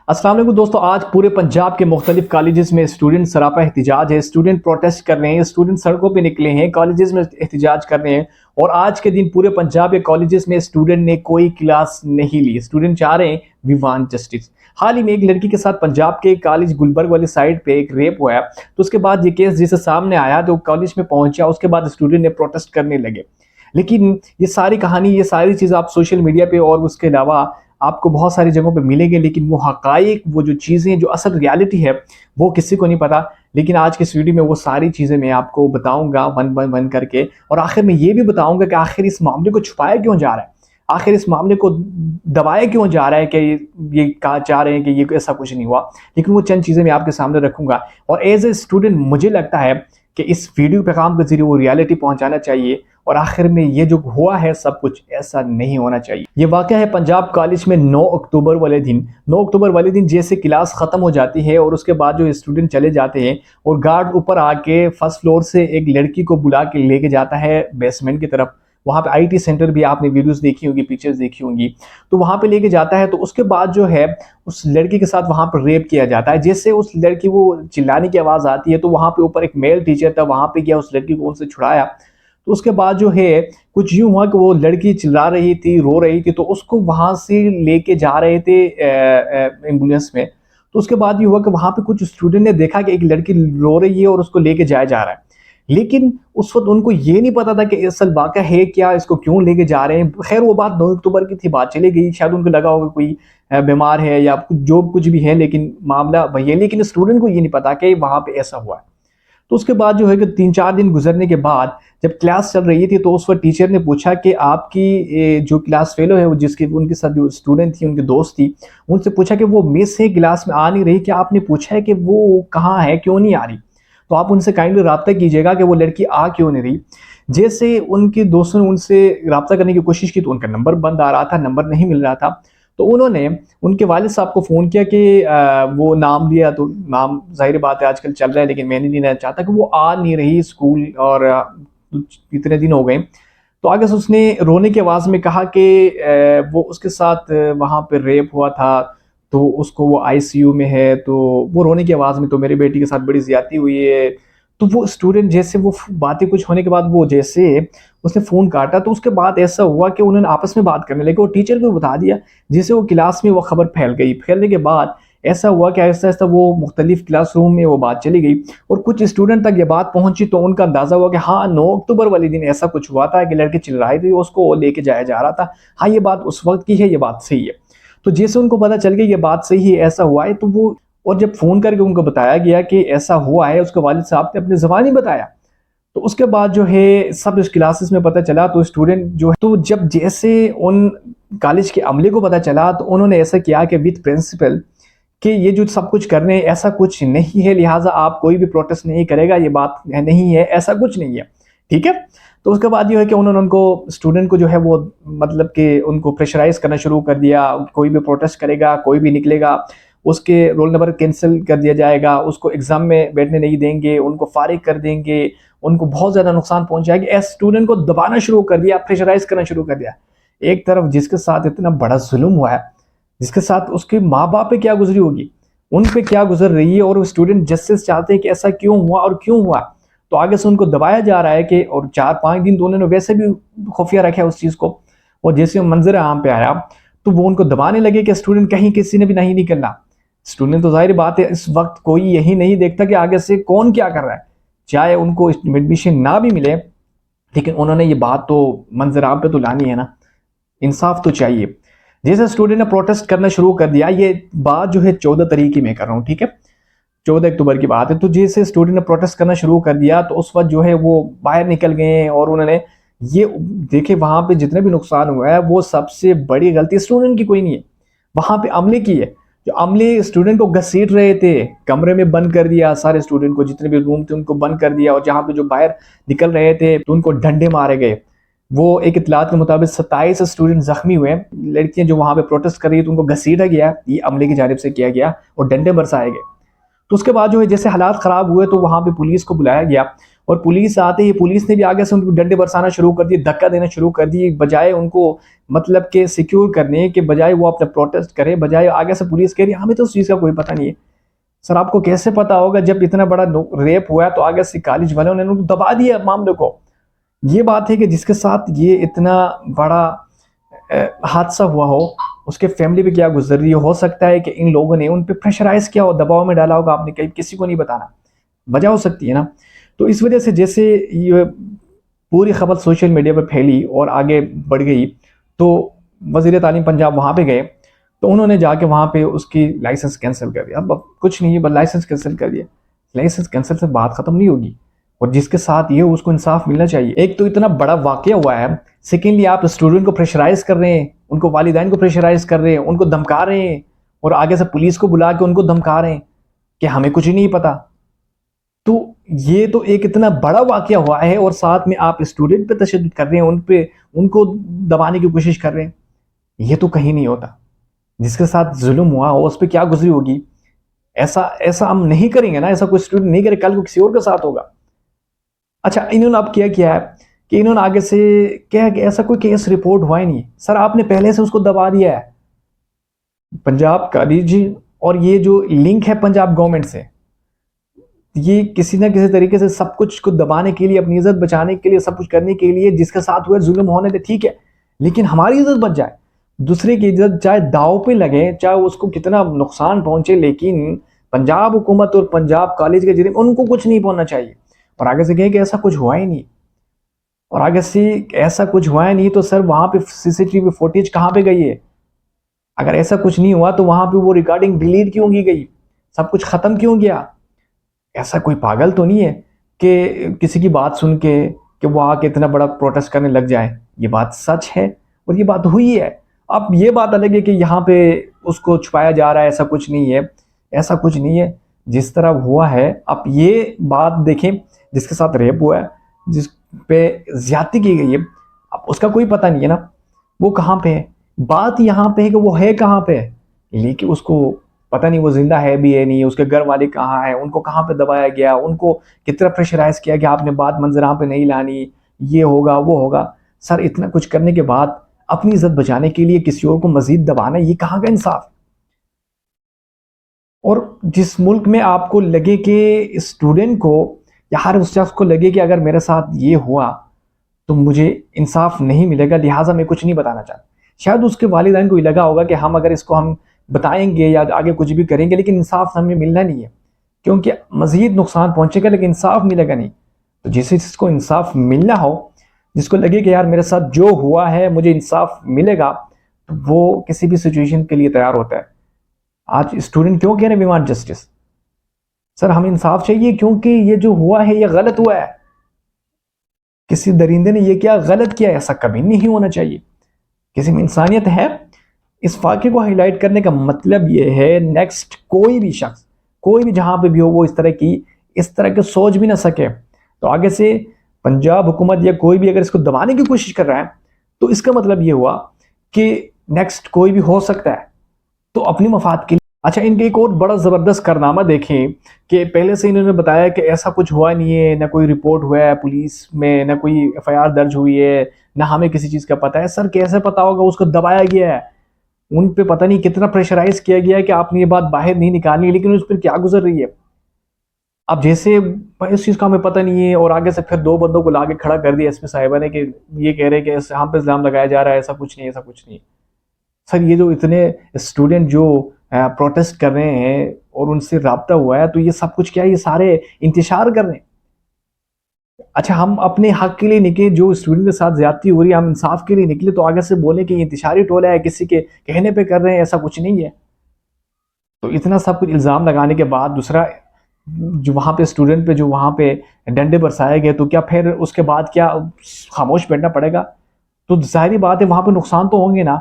अस्सलाम वालेकुम दोस्तों, आज पूरे पंजाब के मुख्तलिफ कॉलेजेस में स्टूडेंट सरापा एहतिजाज है। स्टूडेंट प्रोटेस्ट कर रहे हैं, स्टूडेंट सड़कों पे निकले हैं, कॉलेजेस में एहतिजाज कर रहे हैं। और आज के दिन पूरे पंजाब के कॉलेजेस में स्टूडेंट ने कोई क्लास नहीं ली। स्टूडेंट चाह रहे हैं वी वांट जस्टिस। हाल ही में एक लड़की के साथ पंजाब के कॉलेज गुलबर्ग वाली साइड पे एक रेप हुआ है, तो उसके बाद ये केस जैसे सामने आया तो कॉलेज में पहुंचा, उसके बाद स्टूडेंट ने प्रोटेस्ट करने लगे। लेकिन ये सारी कहानी, ये सारी चीज़ आप सोशल मीडिया पे और उसके अलावा आपको बहुत सारी जगहों पे मिलेंगे, लेकिन वो हकाइक, वो जो चीज़ें, जो असल रियलिटी है, वो किसी को नहीं पता। लेकिन आज की इस वीडियो में वो सारी चीज़ें मैं आपको बताऊंगा वन बाय वन करके, और आखिर में ये भी बताऊंगा कि आखिर इस मामले को छुपाया क्यों जा रहा है, आखिर इस मामले को दबाया क्यों जा रहा है कि ये कहा चाह रहे हैं कि ये ऐसा कुछ नहीं हुआ। लेकिन वो चंद चीज़ें मैं आपके सामने रखूंगा, और एज ए स्टूडेंट मुझे लगता है कि इस वीडियो पैगाम के जरिए वो रियलिटी पहुंचाना चाहिए, और आखिर में ये जो हुआ है सब कुछ ऐसा नहीं होना चाहिए। ये वाकया है पंजाब कॉलेज में 9 अक्टूबर वाले दिन। 9 अक्टूबर वाले दिन जैसे क्लास खत्म हो जाती है और उसके बाद जो स्टूडेंट चले जाते हैं, और गार्ड ऊपर आके फर्स्ट फ्लोर से एक लड़की को बुला के लेके जाता है बेसमेंट की तरफ। वहाँ पे आईटी सेंटर भी आपने वीडियोस देखी होंगी, पिक्चर्स देखी होंगी, तो वहाँ पे लेके जाता है। तो उसके बाद जो है उस लड़की के साथ वहाँ पर रेप किया जाता है। जैसे उस लड़की, वो चिल्लाने की आवाज़ आती है, तो वहाँ पे ऊपर एक मेल टीचर था, वहाँ पे गया, उस लड़की को उनसे छुड़ाया। तो उसके बाद जो है कुछ यूं हुआ कि वो लड़की चिल्ला रही थी, रो रही थी, तो उसको वहां से लेके जा रहे थे एम्बुलेंस में। तो उसके बाद ये हुआ कि वहां पे कुछ स्टूडेंट ने देखा कि एक लड़की रो रही है और उसको लेके जाया जा रहा है। लेकिन उस वक्त उनको ये नहीं पता था कि असल वाक़या है क्या, इसको क्यों लेके जा रहे हैं। खैर वो बात 9 अक्टूबर की थी, बात चली गई। शायद उनको लगा होगा कोई बीमार है या जो कुछ भी है, लेकिन मामला वही है। लेकिन स्टूडेंट को ये नहीं पता कि वहां पे ऐसा हुआ है। तो उसके बाद जो है कि 3-4 दिन गुजरने के बाद जब क्लास चल रही थी, तो उस वक्त टीचर ने पूछा कि आपकी जो क्लास फेलो है, वो जिसके उनके साथ जो स्टूडेंट थी, उनकी दोस्त थी, उनसे पूछा कि वो मिस है, क्लास में आ नहीं रही, क्या आपने पूछा है कि वो कहाँ है, क्यों नहीं आ रही? तो आप उनसे काइंडली रब्ता कीजिएगा कि वो लड़की आ क्यों नहीं रही। जैसे उनके दोस्तों ने उनसे रब्ता करने की कोशिश की, तो उनका नंबर बंद आ रहा था, नंबर नहीं मिल रहा था। तो उन्होंने उनके वालिद साहब को फ़ोन किया कि वो नाम लिया, तो नाम ज़ाहिर बात है आजकल चल रहा है, लेकिन मैं नहीं लेना चाहता कि वो आ नहीं रही स्कूल, और इतने दिन हो गए। तो आगे से उसने रोने की आवाज़ में कहा कि वो उसके साथ वहाँ पे रेप हुआ था, तो उसको वो आईसीयू में है। तो वो रोने की आवाज़ में, तो मेरी बेटी के साथ बड़ी ज़्यादती हुई है। तो वो स्टूडेंट जैसे वो बातें कुछ होने के बाद, वो जैसे उसने फ़ोन काटा, तो उसके बाद ऐसा हुआ कि उन्होंने आपस में बात करने लगे और टीचर को बता दिया। जैसे वो क्लास में वो खबर फैल गई, फैलने के बाद ऐसा हुआ कि आहिस्ता आहिस्ता वो मुख्तलिफ क्लासरूम में वो बात चली गई, और कुछ स्टूडेंट तक ये बात पहुंची। तो उनका अंदाज़ा हुआ कि हाँ, 9 अक्टूबर वाले दिन ऐसा कुछ हुआ था कि लड़की चिल्ला रही थी, उसको लेके जाया जा रहा था। हाँ, ये बात उस वक्त की है, ये बात सही है। तो जैसे उनको पता चल गया ये बात सही है, ऐसा हुआ है, तो वो, और जब फ़ोन करके उनको बताया गया कि ऐसा हुआ है, उसके वालिद साहब ने अपनी ज़बानी बताया। तो उसके बाद जो है सब इस क्लासेस में पता चला, तो स्टूडेंट जो है, तो जब जैसे उन कॉलेज के अमले को पता चला, तो उन्होंने ऐसा किया कि विद प्रिंसिपल कि ये जो सब कुछ कर रहे हैं ऐसा कुछ नहीं है, लिहाजा आप कोई भी प्रोटेस्ट नहीं करेगा, ये बात नहीं है, ऐसा कुछ नहीं है, ठीक है। तो उसके बाद ये है कि उन्होंने उनको, स्टूडेंट को जो है वो, मतलब कि उनको प्रेशराइज करना शुरू कर दिया। कोई भी प्रोटेस्ट करेगा, कोई भी निकलेगा, उसके रोल नंबर कैंसिल कर दिया जाएगा, उसको एग्जाम में बैठने नहीं देंगे, उनको फारिग कर देंगे, उनको बहुत ज़्यादा नुकसान पहुंचाएगी। ऐसे स्टूडेंट को दबाना शुरू कर दिया, प्रेशराइज करना शुरू कर दिया। एक तरफ जिसके साथ इतना बड़ा जुल्म हुआ है, जिसके साथ उसके माँ बाप पे क्या गुजरी होगी, उन पे क्या गुजर रही है, और वो स्टूडेंट जस्टिस चाहते हैं कि ऐसा क्यों हुआ और क्यों हुआ, तो आगे से उनको दबाया जा रहा है कि, और 4-5 दिन तो उन्होंने वैसे भी खुफिया रखा है उस चीज़ को। और जैसे मंजर आम पे आया, तो वो उनको दबाने लगे कि स्टूडेंट कहीं किसी ने भी नहीं निकलना। स्टूडेंट तो जाहिर बात है इस वक्त कोई यही नहीं देखता कि आगे से कौन क्या कर रहा है, चाहे उनको एडमिशन ना भी मिले, लेकिन उन्होंने ये बात तो मंजर आम पे तो लानी है ना, इंसाफ तो चाहिए। जैसे स्टूडेंट ने प्रोटेस्ट करना शुरू कर दिया, ये बात जो है 14 तारीख की मैं कर रहा हूँ, ठीक है, 14 अक्टूबर की बात है। तो जैसे स्टूडेंट ने प्रोटेस्ट करना शुरू कर दिया, तो उस वक्त जो है वो बाहर निकल गए, और उन्होंने ये देखे वहां पे जितने भी नुकसान हुआ है, वो सबसे बड़ी गलती स्टूडेंट की कोई नहीं है, वहां पे अमले की है। जो अमले स्टूडेंट को घसीट रहे थे, कमरे में बंद कर दिया, सारे स्टूडेंट को, जितने भी रूम थे उनको बंद कर दिया, और जहां पे जो बाहर निकल रहे थे तो उनको डंडे मारे गए। वो एक इतलात के मुताबिक 27 स्टूडेंट जख्मी हुए। लड़कियां जो वहां पे प्रोटेस्ट कर रही थी, उनको घसीटा गया, ये अमले की जानिब से किया गया, और डंडे बरसाए गए। तो उसके बाद जो है जैसे हालात ख़राब हुए तो वहाँ पे पुलिस को बुलाया गया, और पुलिस आते ही पुलिस ने भी आगे से उनको डंडे बरसाना शुरू कर दिए, धक्का देना शुरू कर दिए, बजाय उनको मतलब के सिक्योर करने के बजाय वो अपना प्रोटेस्ट करे, बजाय आगे से पुलिस कह रही है हमें तो उस चीज़ का कोई पता नहीं है। सर आपको कैसे पता होगा जब इतना बड़ा रेप हुआ है तो आगे से कॉलेज वालों ने उनको दबा दिया मामले को। ये बात है कि जिसके साथ ये इतना बड़ा हादसा हुआ हो उसके फैमिली पे क्या गुजर रही हो सकता है कि इन लोगों ने उन पे प्रेशराइज किया हो, दबाव में डाला होगा, आपने कहीं किसी को नहीं बताना, वजह हो सकती है ना। तो इस वजह से जैसे ये पूरी खबर सोशल मीडिया पर फैली और आगे बढ़ गई, तो वज़ीर तालीम पंजाब वहाँ पे गए, तो उन्होंने जाके वहाँ पे उसकी लाइसेंस कैंसिल कर दिया। अब कुछ नहीं है, बस लाइसेंस कैंसिल कर दिया। लाइसेंस कैंसिल से बात ख़त्म नहीं होगी, और जिसके साथ ये उसको इंसाफ मिलना चाहिए। एक तो इतना बड़ा वाक़या हुआ है, सेकेंडली आप स्टूडेंट को प्रेशराइज़ कर रहे हैं, उनको वालिदैन को प्रेशराइज़ कर रहे हैं, उनको धमका रहे हैं, और आगे से पुलिस को बुला के उनको धमका रहे हैं कि हमें कुछ नहीं पता। तो ये तो एक इतना बड़ा वाक़या हुआ है, और साथ में आप स्टूडेंट पे तशद्दुद कर रहे हैं, उनको दबाने की कोशिश कर रहे हैं। ये तो कहीं नहीं होता। जिसके साथ जुल्म हुआ हो उस पर क्या गुजरी होगी, ऐसा ऐसा हम नहीं करेंगे ना, ऐसा कोई स्टूडेंट नहीं करे, कल को किसी और के साथ होगा। अच्छा, इन्होंने अब किया है कि इन्होंने आगे से क्या कि ऐसा कोई केस रिपोर्ट हुआ ही नहीं। सर आपने पहले से उसको दबा दिया है। पंजाब कॉलेज और ये जो लिंक है पंजाब गवर्नमेंट से, ये किसी ना किसी तरीके से सब कुछ को दबाने के लिए, अपनी इज्जत बचाने के लिए, सब कुछ करने के लिए, जिसके साथ हुए जुल्म होने दे ठीक है, लेकिन हमारी इज्जत बच जाए, दूसरे की इज्जत चाहे दाव पे लगे, चाहे उसको कितना नुकसान पहुंचे, लेकिन पंजाब हुकूमत और पंजाब कॉलेज के जरिए उनको कुछ नहीं पहुंचना चाहिए। और आगे से कहें कि ऐसा कुछ हुआ ही नहीं, और आगे से ऐसा कुछ हुआ ही नहीं, तो सर वहां पे सीसीटीवी फुटेज कहाँ पे गई है? अगर ऐसा कुछ नहीं हुआ तो वहां पे वो रिकॉर्डिंग डिलीट क्यों की गई, सब कुछ खत्म क्यों गया? ऐसा कोई पागल तो नहीं है कि किसी की बात सुन के कि वो आके इतना बड़ा प्रोटेस्ट करने लग जाए। ये बात सच है और ये बात हुई है। अब ये बात अलग है कि यहाँ पे उसको छुपाया जा रहा है, ऐसा कुछ नहीं है, ऐसा कुछ नहीं है। जिस तरह हुआ है, आप ये बात देखें, जिसके साथ रेप हुआ है, जिस पे ज्यादती की गई है, अब उसका कोई पता नहीं है ना वो कहाँ पे है। बात यहाँ पे है कि वो है कहाँ पे है, लेकिन उसको पता नहीं वो जिंदा है भी है नहीं, उसके घर वाले कहाँ है, उनको कहाँ पे दबाया गया, उनको कितना प्रेशराइज किया कि आपने बात मंजरां पे नहीं लानी, ये होगा वो होगा। सर इतना कुछ करने के बाद अपनी इज्जत बचाने के लिए किसी और को मजीद दबाना, ये कहाँ का इंसाफ? और जिस मुल्क में आपको लगे कि स्टूडेंट को या हर उस शख्स को लगे कि अगर मेरे साथ ये हुआ तो मुझे इंसाफ नहीं मिलेगा, लिहाजा मैं कुछ नहीं बताना चाहता। शायद उसके वालिदैन को ये लगा होगा कि हम अगर इसको हम बताएंगे या आगे कुछ भी करेंगे, लेकिन इंसाफ हमें मिलना नहीं है, क्योंकि मजीद नुकसान पहुंचेगा लेकिन इंसाफ मिलेगा नहीं। तो जिसको इंसाफ मिलना हो, जिसको लगे कि यार मेरे साथ जो हुआ है मुझे इंसाफ मिलेगा, तो वो किसी भी सिचुएशन के लिए तैयार होता है। आज स्टूडेंट क्यों कह रहे हैं वी वांट जस्टिस? सर हमें इंसाफ चाहिए, क्योंकि ये जो हुआ है ये गलत हुआ है। किसी दरिंदे ने ये क्या गलत किया, ऐसा कभी नहीं होना चाहिए। किसी में इंसानियत है। इस वाक़े को हाईलाइट करने का मतलब ये है नेक्स्ट कोई भी शख्स, कोई भी जहां पे भी हो, वो इस तरह के सोच भी ना सके। तो आगे से पंजाब हुकूमत या कोई भी अगर इसको दबाने की कोशिश कर रहा है, तो इसका मतलब ये हुआ कि नेक्स्ट कोई भी हो सकता है, तो अपनी मफाद के लिए। अच्छा, इनके एक और बड़ा ज़बरदस्त कारनामा देखें कि पहले से इन्होंने बताया कि ऐसा कुछ हुआ नहीं है, ना कोई रिपोर्ट हुआ है पुलिस में, ना कोई एफआईआर दर्ज हुई है, ना हमें किसी चीज़ का पता है। सर कैसे पता होगा? उसको दबाया गया है, उन पे पता नहीं कितना प्रेशराइज किया गया है कि आपने ये बात बाहर नहीं निकालनी, लेकिन उस पर क्या गुजर रही है। अब जैसे भाई इस चीज़ का हमें पता नहीं है, और आगे से फिर दो बंदों को लाके खड़ा कर दिया एसपी साहिबा ने कि ये कह रहे हैं कि हम पे इल्ज़ाम लगाया जा रहा है, ऐसा कुछ नहीं, ऐसा कुछ नहीं। सर ये जो इतने स्टूडेंट जो प्रोटेस्ट कर रहे हैं और उनसे रब्ता हुआ है, तो ये सब कुछ क्या है, ये सारे इंतशार कर रहे हैं। अच्छा, हम अपने हक के लिए निकले, जो स्टूडेंट के साथ ज्यादती हो रही है हम इंसाफ के लिए निकले, तो आगे से बोले कि इंतशारी टोला है, किसी के कहने पे कर रहे हैं, ऐसा कुछ नहीं है। तो इतना सब कुछ इल्ज़ाम लगाने के बाद दूसरा जो वहाँ पे स्टूडेंट पे जो वहाँ पे डंडे बरसाए गए, तो क्या फिर उसके बाद क्या खामोश बैठना पड़ेगा? तो जाहिर बात है वहाँ पे नुकसान तो होंगे ना।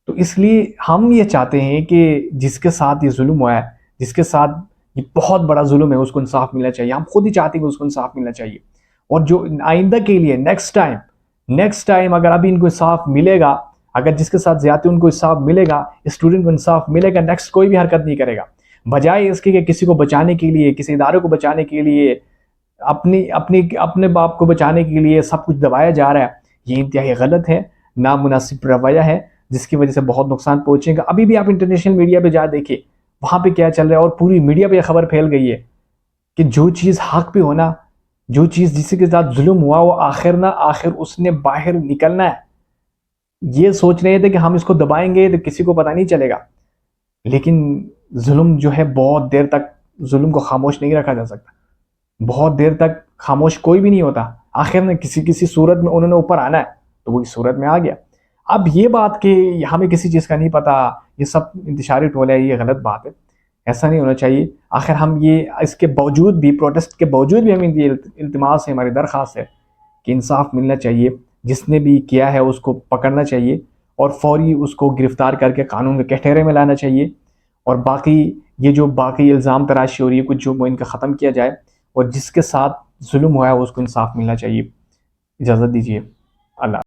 तो इसलिए हम ये चाहते हैं कि जिसके साथ ये जुल्म हुआ है, जिसके साथ ये बहुत बड़ा जुल्म है, उसको इंसाफ मिलना चाहिए। हम खुद ही चाहते हैं कि उसको इंसाफ मिलना चाहिए। और जो आइंदा के लिए नेक्स्ट टाइम अगर अभी इनको इंसाफ मिलेगा, अगर जिसके साथ ज्यादा उनको इंसाफ मिलेगा, स्टूडेंट को इंसाफ मिलेगा, नेक्स्ट कोई भी हरकत नहीं करेगा। बजाय इसके कि किसी को बचाने के लिए, किसी इदारे को बचाने के लिए, अपने बाप को बचाने के लिए सब कुछ दबाया जा रहा है। ये इंतहाई गलत है, नामुनासिब रवैया है, जिसकी वजह से बहुत नुकसान पहुंचेगा। अभी भी आप इंटरनेशनल मीडिया पे जा देखिए, वहां पे क्या चल रहा है, और पूरी मीडिया पे खबर फैल गई है कि जो चीज़ हक पे होना, जो चीज़ जिसके के साथ जुल्म हुआ, वो आखिर उसने बाहर निकलना है। ये सोच रहे थे कि हम इसको दबाएंगे तो किसी को पता नहीं चलेगा, लेकिन जुल्म जो है बहुत देर तक जुल्म को खामोश नहीं रखा जा सकता। बहुत देर तक खामोश कोई भी नहीं होता। आखिर में किसी सूरत में उन्होंने ऊपर आना है, तो वो इस सूरत में आ गया। अब ये बात कि हमें किसी चीज़ का नहीं पता, ये सब इंतशारी टोला है, ये गलत बात है। ऐसा नहीं होना चाहिए। आखिर हम ये इसके बावजूद भी, प्रोटेस्ट के बावजूद भी, हम ये इल्तिमास है, हमारी दरख्वास्त है कि इंसाफ मिलना चाहिए। जिसने भी किया है उसको पकड़ना चाहिए और फौरी उसको गिरफ्तार करके कानून के कटघरे में लाना चाहिए। और बाकी ये जो बाकी इल्ज़ाम तराशी हो रही है कुछ, जो वो इनका ख़त्म किया जाए, और जिसके साथ जुल्म हुआ है उसको इंसाफ मिलना चाहिए। इजाज़त दीजिए। अल्लाह।